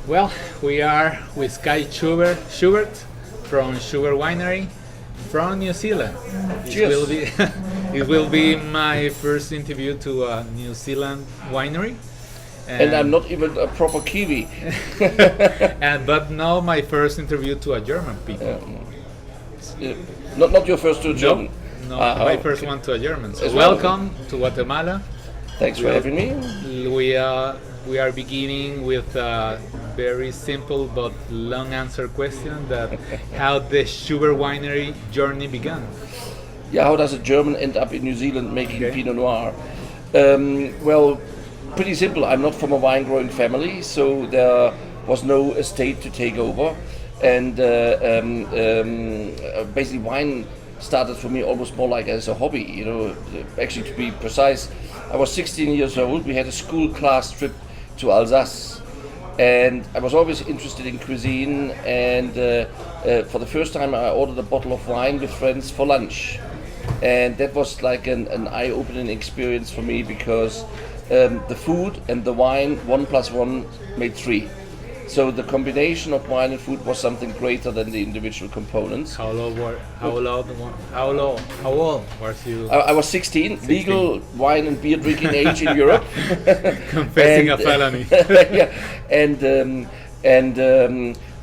Well, we are with Kai Schubert from Schubert Winery from New Zealand. Cheers. It will be my first interview to a New Zealand winery. And I'm not even a proper Kiwi. But now my first interview to a German people. Not your first to a German. No, my first one to a German. So As well. welcome to Guatemala. Thanks for having me. We are beginning with a very simple but long answer question that how the Schubert Winery journey began. Yeah, how does a German end up in New Zealand making Pinot Noir? Well, pretty simple. I'm not from a wine growing family, so there was no estate to take over. And basically wine started for me almost more like as a hobby, you know. Actually, to be precise, I was 16 years old. We had a school class trip to Alsace, and I was always interested in cuisine, and for the first time I ordered a bottle of wine with friends for lunch, and that was like an eye-opening experience for me, because the food and the wine, 1 + 1 made 3. So the combination of wine and food was something greater than the individual components. How old was you? I was 16, legal wine and beer drinking age in Europe. Confessing a felony. Yeah, and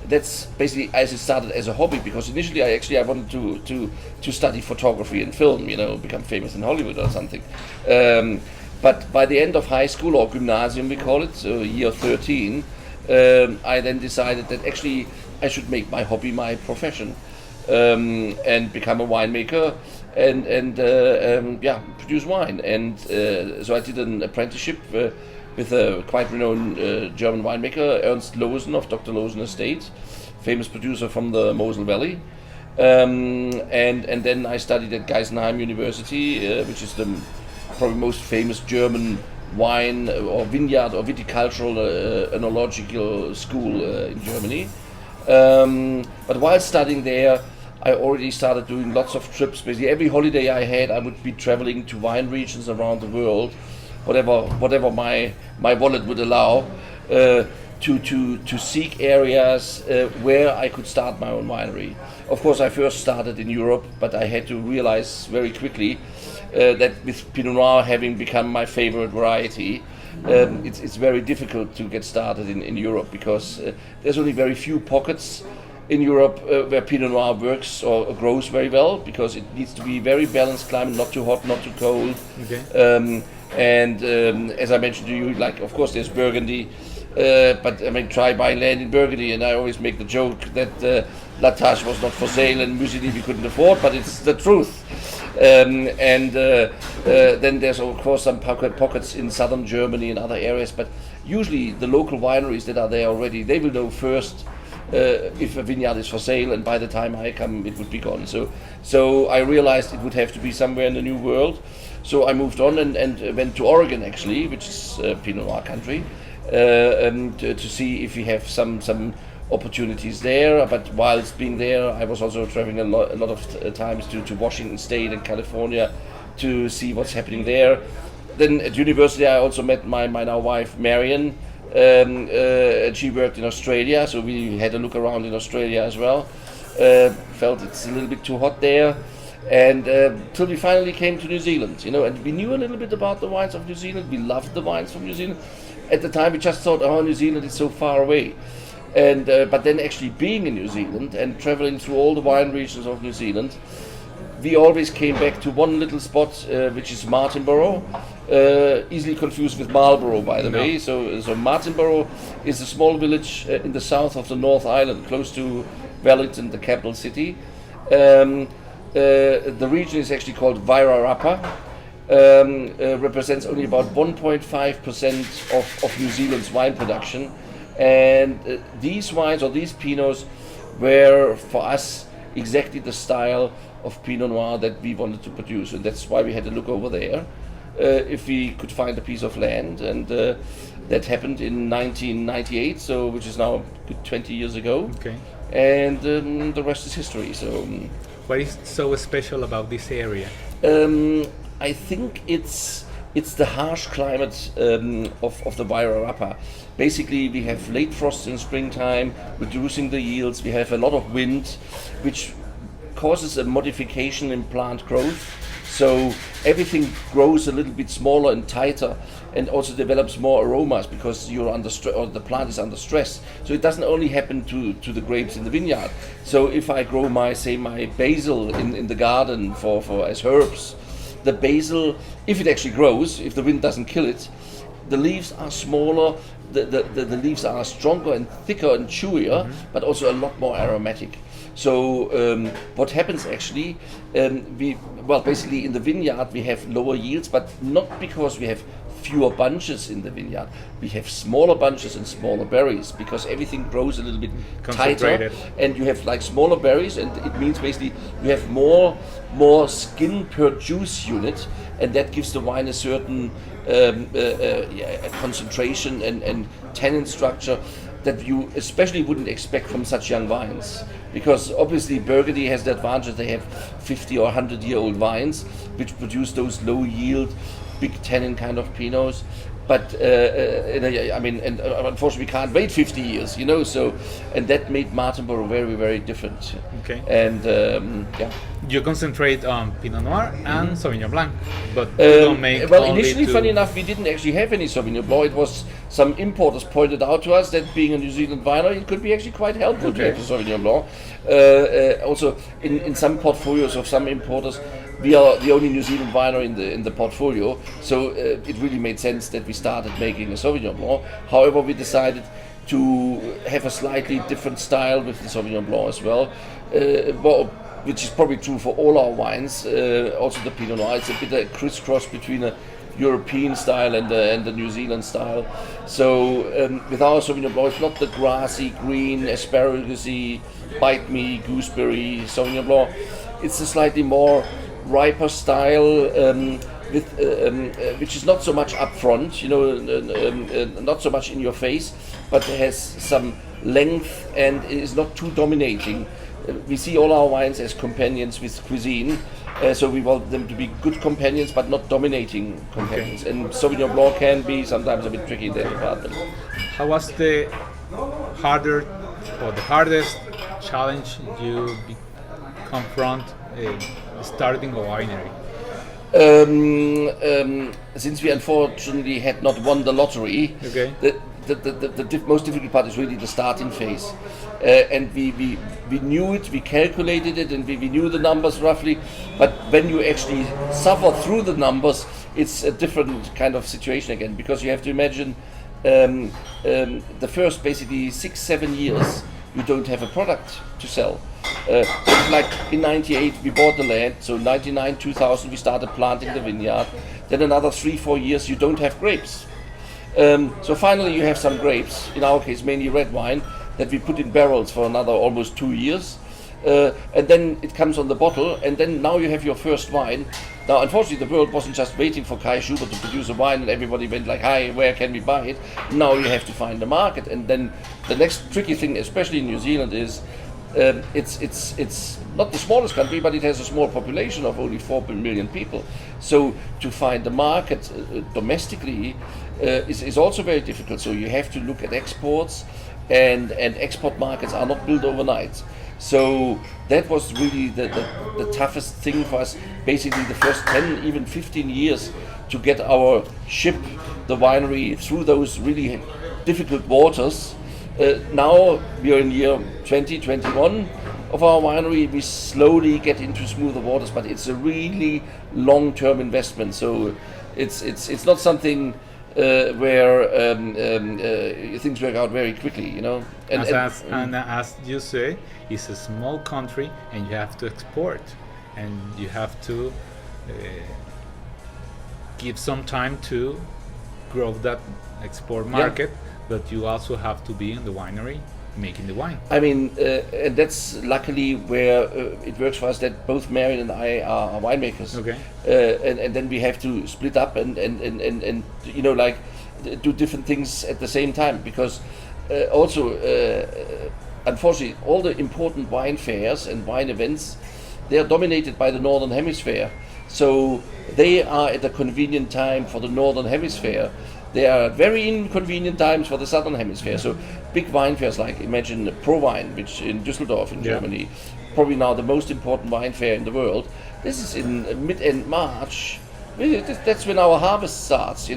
that's basically as it started as a hobby, because initially I wanted to study photography and film, you know, become famous in Hollywood or something. But by the end of high school, or gymnasium we call it, so year 13, I then decided that actually I should make my hobby my profession, and become a winemaker and produce wine. And so I did an apprenticeship with a quite renowned German winemaker, Ernst Losen of Dr. Losen Estate, famous producer from the Mosel Valley. And then I studied at Geisenheim University, which is the probably most famous German wine or vineyard or viticultural enological school in Germany. But while studying there, I already started doing lots of trips. Basically every holiday I had, I would be traveling to wine regions around the world, whatever my wallet would allow, to seek areas where I could start my own winery. Of course, I first started in Europe, but I had to realize very quickly that with Pinot Noir having become my favorite variety, it's very difficult to get started in Europe, because there's only very few pockets in Europe where Pinot Noir works or grows very well, because it needs to be very balanced climate, not too hot, not too cold. Okay. As I mentioned to you, like, of course there's Burgundy, but I mean, try buying land in Burgundy, and I always make the joke that La Tâche was not for sale and Musigny we couldn't afford, but it's the truth. Then there's of course some pockets in southern Germany and other areas, but usually the local wineries that are there already, they will know first if a vineyard is for sale, and by the time I come it would be gone. So I realized it would have to be somewhere in the New World. So I moved on and went to Oregon, actually, which is Pinot Noir country, to see if we have some opportunities there. But whilst being there, I was also traveling a lot of times to Washington State and California to see what's happening there. Then at university I also met my now wife Marion, and she worked in Australia, so we had a look around in Australia as well. Felt it's a little bit too hot there, and till we finally came to New Zealand, you know, and we knew a little bit about the wines of New Zealand. We loved the wines from New Zealand. At the time we just thought, oh, New Zealand is so far away. And but then actually being in New Zealand and traveling through all the wine regions of New Zealand, we always came back to one little spot, which is Martinborough, easily confused with Marlborough, by the way. So Martinborough is a small village in the south of the North Island, close to Wellington, the capital city. The region is actually called Wairarapa. Represents only about 1.5% of New Zealand's wine production. And these wines, or these Pinots, were for us exactly the style of Pinot Noir that we wanted to produce, and that's why we had to look over there if we could find a piece of land, and that happened in 1998, so which is now 20 years ago. Okay. And the rest is history. So, what is so special about this area? I think it's it's the harsh climate of the Wairarapa. Basically, we have late frosts in springtime, reducing the yields. We have a lot of wind, which causes a modification in plant growth. So everything grows a little bit smaller and tighter, and also develops more aromas because you're under or the plant is under stress. So it doesn't only happen to the grapes in the vineyard. So if I grow my basil in the garden for as herbs, the basil, if it actually grows, if the wind doesn't kill it, the leaves are smaller, the leaves are stronger and thicker and chewier, but also a lot more aromatic. So what happens actually, basically in the vineyard we have lower yields, but not because we have fewer bunches in the vineyard. We have smaller bunches and smaller berries because everything grows a little bit tighter, and you have like smaller berries, and it means basically you have more skin per juice unit, and that gives the wine a certain concentration and tannin structure that you especially wouldn't expect from such young vines. Because obviously Burgundy has the advantage they have 50 or 100-year-old vines which produce those low yield, big tannin kind of Pinots. But unfortunately we can't wait 50 years, so, and that made Martinborough very, very different. Okay. And you concentrate on Pinot Noir and Sauvignon Blanc, but you don't make initially, funny enough, we didn't actually have any Sauvignon Blanc. It was some importers pointed out to us that being a New Zealand winery, it could be actually quite helpful to have a Sauvignon Blanc. Also, in some portfolios of some importers, we are the only New Zealand winery in the portfolio, so it really made sense that we started making a Sauvignon Blanc. However, we decided to have a slightly different style with the Sauvignon Blanc as well, which is probably true for all our wines. Also the Pinot Noir, it's a bit a crisscross between a European style and the New Zealand style. So with our Sauvignon Blanc, it's not the grassy, green, asparagus-y, bite me, gooseberry Sauvignon Blanc. It's a slightly more riper style, which is not so much upfront, not so much in your face, but has some length and is not too dominating. We see all our wines as companions with cuisine, so we want them to be good companions but not dominating companions. Okay. And Sauvignon Blanc can be sometimes a bit tricky in that department. How was the hardest challenge you confront starting a winery? Since we unfortunately had not won the lottery, okay. The most difficult part is really the starting phase. And we knew it, we calculated it, and we knew the numbers roughly, but when you actually suffer through the numbers, it's a different kind of situation again, because you have to imagine the first basically 6-7 years you don't have a product to sell. Like in 98 we bought the land, so 99, 2000 we started planting the vineyard, then another 3-4 years you don't have grapes. So finally you have some grapes, in our case mainly red wine, that we put in barrels for another almost 2 years, and then it comes on the bottle, and then now you have your first wine. Now unfortunately the world wasn't just waiting for Kai Schubert to produce a wine and everybody went like, hi, where can we buy it? Now you have to find the market, and then the next tricky thing, especially in New Zealand, is it's not the smallest country, but it has a small population of only 4 million people. So to find the market domestically is also very difficult. So you have to look at exports, and export markets are not built overnight. So that was really the toughest thing for us, basically the first 10, even 15 years, to get our ship, the winery, through those really difficult waters. Now we are in year 2021 of our winery. We slowly get into smoother waters, but it's a really long-term investment. So it's not something where things work out very quickly, And as you say, it's a small country, and you have to export, and you have to give some time to grow that export market. Yeah. But you also have to be in the winery making the wine. I mean, and that's luckily where it works for us, that both Marion and I are winemakers. Okay. And then we have to split up and do different things at the same time, because also unfortunately all the important wine fairs and wine events they are dominated by the northern hemisphere. So they are at a convenient time for the northern hemisphere. They are very inconvenient times for the southern hemisphere. So big wine fairs, like imagine ProWein, which in Düsseldorf in Germany, probably now the most important wine fair in the world. This is in mid-end March. That's when our harvest starts.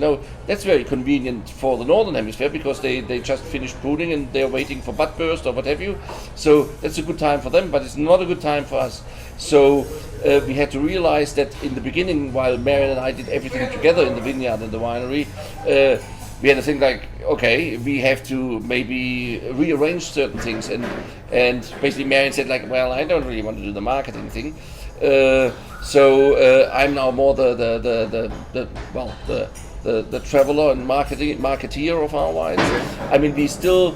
That's very convenient for the northern hemisphere because they just finished pruning and they're waiting for bud burst or what have you. So that's a good time for them, but it's not a good time for us. So we had to realize that in the beginning, while Marion and I did everything together in the vineyard and the winery, we had to think like, okay, we have to maybe rearrange certain things, and basically Marion said like, well, I don't really want to do the marketing thing. So I'm now more the traveler and marketeer of our wines. I mean, we still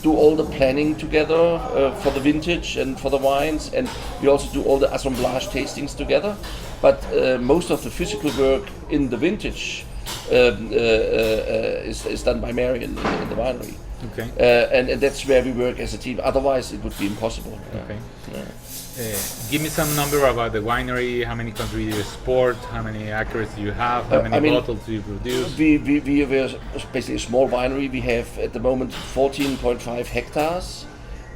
do all the planning together for the vintage and for the wines, and we also do all the assemblage tastings together. But most of the physical work in the vintage is done by Marion in the winery. Okay. And that's where we work as a team. Otherwise, it would be impossible. Okay. Give me some number about the winery. How many countries you export? How many acres do you have? How many bottles do you produce? We are basically a small winery. We have at the moment 14.5 hectares,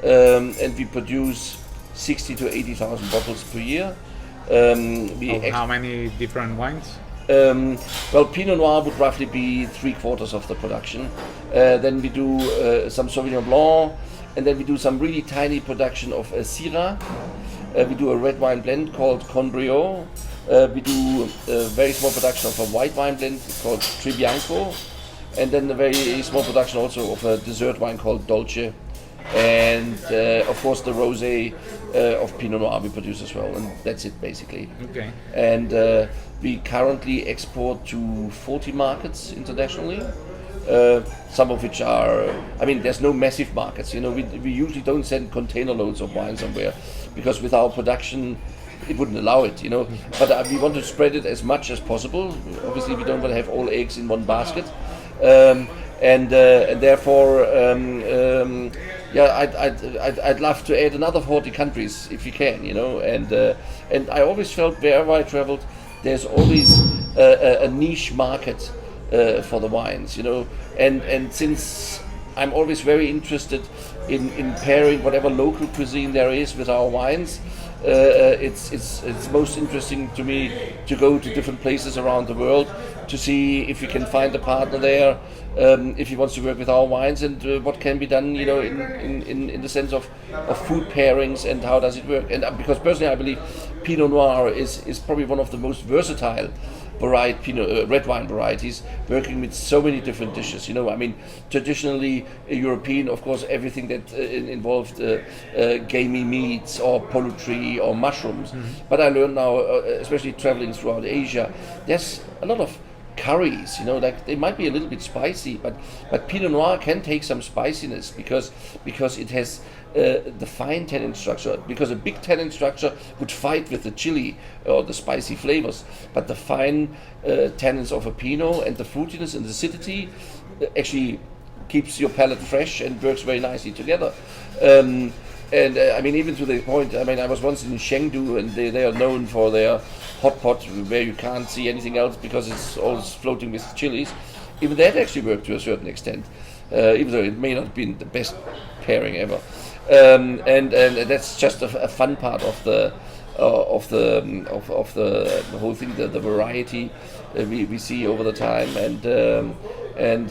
and we produce 60 to 80,000 bottles per year. How many different wines? Well, Pinot Noir would roughly be 3/4 of the production. Then we do some Sauvignon Blanc, and then we do some really tiny production of Syrah. We do a red wine blend called Conbrio. We do a very small production of a white wine blend called Tribianco, and then a very small production also of a dessert wine called Dolce. And of course the rosé of Pinot Noir we produce as well, and that's it basically. Okay. And we currently export to 40 markets internationally. Some of which are, I mean, there's no massive markets. We usually don't send container loads of wine somewhere because with our production it wouldn't allow it. But we want to spread it as much as possible. Obviously, we don't want to have all eggs in one basket. And therefore, I'd love to add another 40 countries if we can, And I always felt wherever I traveled, there's always a niche market for the wines, And since I'm always very interested in pairing whatever local cuisine there is with our wines, it's most interesting to me to go to different places around the world to see if we can find a partner there, if he wants to work with our wines, and what can be done, in the sense of food pairings and how does it work. And because personally I believe Pinot Noir is probably one of the most versatile red wine varieties, working with so many different dishes. I mean, traditionally European, of course, everything that involved gamey meats or poultry or mushrooms. Mm-hmm. But I learned now, especially traveling throughout Asia, there's a lot of curries. Like they might be a little bit spicy, but Pinot Noir can take some spiciness because it has the fine tannin structure, because a big tannin structure would fight with the chili or the spicy flavors, but the fine tannins of a Pinot and the fruitiness and the acidity actually keeps your palate fresh and works very nicely together. I mean, even to the point, I mean, I was once in Chengdu, and they are known for their hot pot where you can't see anything else because it's always floating with chilies. Even that actually worked to a certain extent, even though it may not have been the best pairing ever. And that's just a fun part of the whole thing, the variety we see over the time, and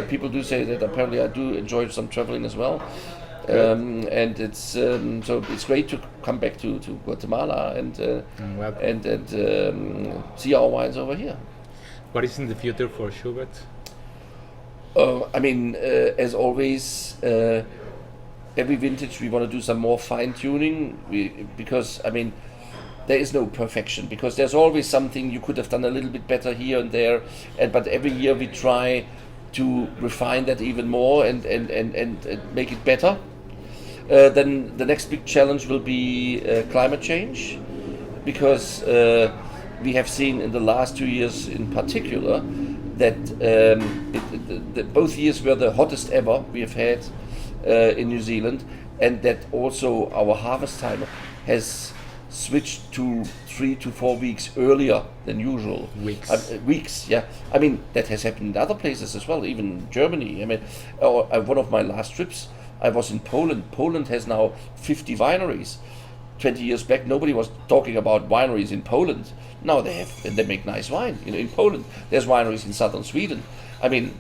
people do say that apparently I do enjoy some traveling as well. And it's so it's great to come back to Guatemala and see our wines over here. What is in the future for Schubert? I mean, as always, every vintage we want to do some more fine tuning because I mean there is no perfection, because there's always something you could have done a little bit better here and there, but every year we try to refine that even more and make it better. Then the next big challenge will be climate change, because we have seen in the last 2 years in particular that both years were the hottest ever we have had in New Zealand, and that also our harvest time has switched to 3 to 4 weeks earlier than usual. Weeks. Weeks, yeah. I mean, that has happened in other places as well, even Germany. I mean, one of my last trips, I was in Poland. Poland has now 50 wineries. 20 years back, nobody was talking about wineries in Poland. Now they have, and they make nice wine. You know, in Poland, there's wineries in southern Sweden. I mean,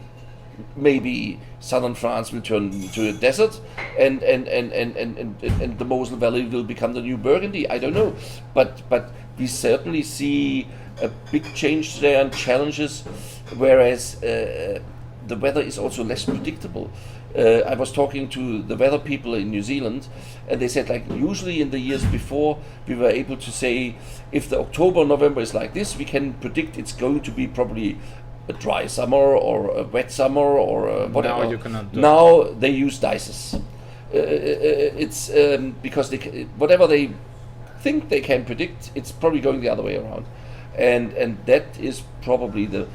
maybe southern France will turn into a desert, and the Mosel Valley will become the new Burgundy. I don't know, but we certainly see a big change there and challenges, whereas the weather is also less predictable. I was talking to the weather people in New Zealand, and they said, like, usually in the years before we were able to say, if the October, November is like this, we can predict it's going to be probably a dry summer or a wet summer or whatever. Now you cannot do Now they use dices. It's because whatever they think they can predict, it's probably going the other way around, and that is probably the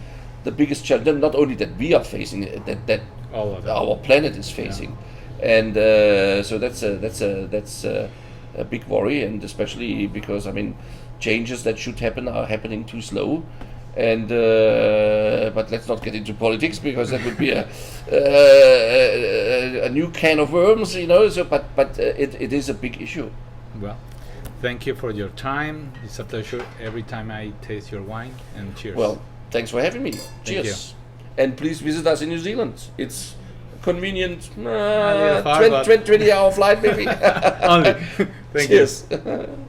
biggest challenge. Not only that we are facing it, that all of that. our planet is facing, and so that's a big worry, and especially because, I mean, changes that should happen are happening too slow. And but let's not get into politics, because that would be a new can of worms, you know. So, but it is a big issue. Well, thank you for your time. It's a pleasure every time I taste your wine. And cheers. Well, thanks for having me. Cheers. And please visit us in New Zealand. It's convenient. Far, 20-hour flight maybe. Only. Thank Cheers. you.